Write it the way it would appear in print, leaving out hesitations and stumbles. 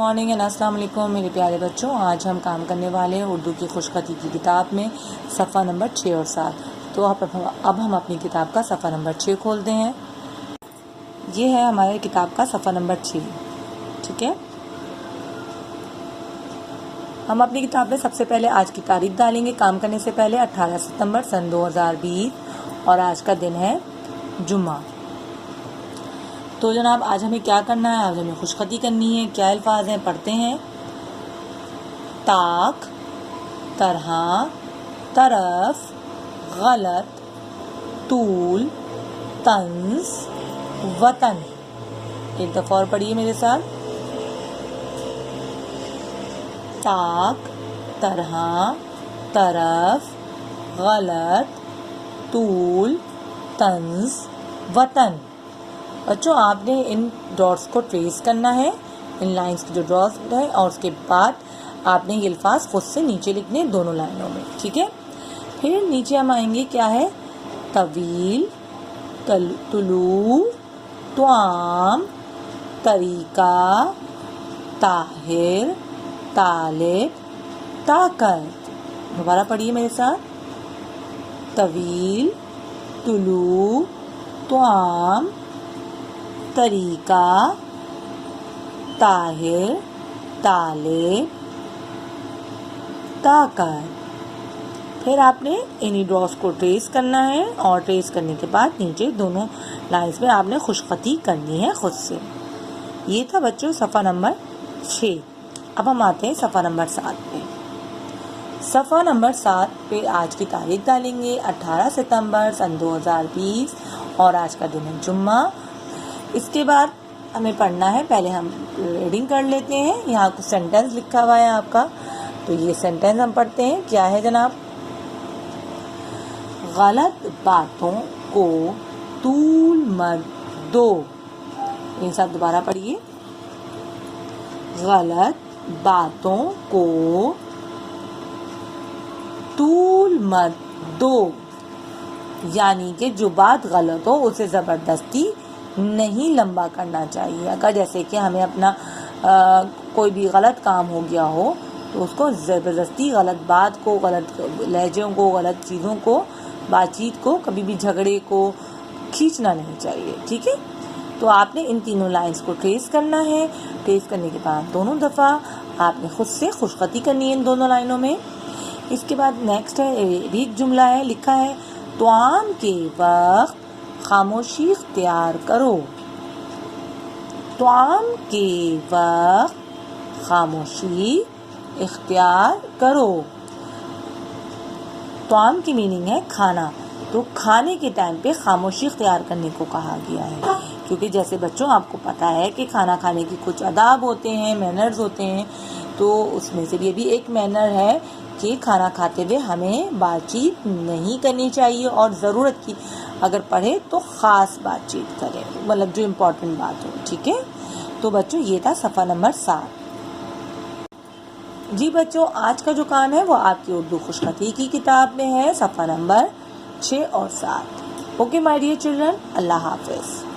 Morning and अस्सलाम वालेकुम मेरे प्यारे बच्चों। आज हम काम करने वाले हैं उर्दू की खुशखती की किताब में सफ़ा नंबर 6 और 7। तो अब हम अपनी किताब का सफ़ा नंबर 6 खोलते हैं। ये है हमारे किताब का सफ़ा नंबर 6। ठीक है, हम अपनी किताब में सबसे पहले आज की तारीख डालेंगे। काम करने से पहले 18 सितंबर सन 2020 और आज का दिन है जुम्मा। तो जनाब आज हमें क्या करना है, आज हमें खुशखती करनी है। क्या अल्फाज हैं, पढ़ते हैं। ताक, तरह, तरफ, गलत, तूल, तंज, वतन। एक दफ़ा और पढ़िए मेरे साथ। ताक, तरह, तरफ, गलत, तूल, तंज, वतन। बच्चों आपने इन डॉट्स को ट्रेस करना है, इन लाइंस की जो डॉट्स है, और उसके बाद आपने ये अल्फाज खुद से नीचे लिखने दोनों लाइनों में। ठीक है, फिर नीचे हम आएंगे, क्या है, तवील, तुलू, त्वाम, तरीका, ताहिर, तालिब, ताकत। दोबारा पढ़िए मेरे साथ। तवील, तुलू, त्वाम, तरीका, ताहिर, तालिब, ताकत। फिर आपने इन्हीं डॉट्स को ट्रेस करना है और ट्रेस करने के बाद नीचे दोनों लाइंस में आपने खुशखती करनी है खुद से। ये था बच्चों सफ़ा नंबर 6। अब हम आते हैं सफ़ा नंबर 7 पे। सफ़ा नंबर 7 पे आज की तारीख डालेंगे 18 सितंबर सन 2020 और आज का दिन है जुम्मा। इसके बाद हमें पढ़ना है, पहले हम रीडिंग कर लेते हैं। यहाँ कुछ सेंटेंस लिखा हुआ है आपका, तो ये सेंटेंस हम पढ़ते हैं। क्या है जनाब, गलत बातों को तूल मत दो। एक साथ दोबारा पढ़िए। गलत बातों को तूल मत दो, यानी कि जो बात गलत हो उसे ज़बरदस्ती नहीं लंबा करना चाहिए। अगर जैसे कि हमें अपना कोई भी गलत काम हो गया हो तो उसको ज़बरदस्ती गलत बात को, गलत लहजों को, गलत चीज़ों को, बातचीत को, कभी भी झगड़े को खींचना नहीं चाहिए। ठीक है, तो आपने इन तीनों लाइंस को ट्रेस करना है। ट्रेस करने के बाद दोनों दफ़ा आपने खुद से खुशखती करनी है इन दोनों लाइनों में। इसके बाद नेक्स्ट है, एक जुमला है, लिखा है त्वाम के वक्त खामोशी इख्तियार करो। त्वाम के वक्त खामोशी इख्तियार करो। त्वाम की मीनिंग है खाना, तो खाने के टाइम पे खामोशी इख्तियार करने को कहा गया है। क्योंकि जैसे बच्चों आपको पता है कि खाना खाने की कुछ आदाब होते हैं, मैनर्स होते हैं, तो उसमें से ये भी एक मैनर है कि खाना खाते हुए हमें बातचीत नहीं करनी चाहिए और ज़रूरत की अगर पढ़े तो ख़ास बातचीत करें, मतलब जो इम्पोर्टेंट बात हो। ठीक है, तो बच्चों ये था सफ़ा नंबर 7। जी बच्चों, आज का जो काम है वो आपकी उर्दू खुशखती की किताब में है, सफ़ा नंबर 6 और 7। ओके माय डियर चिल्ड्रन, अल्लाह हाफिज़।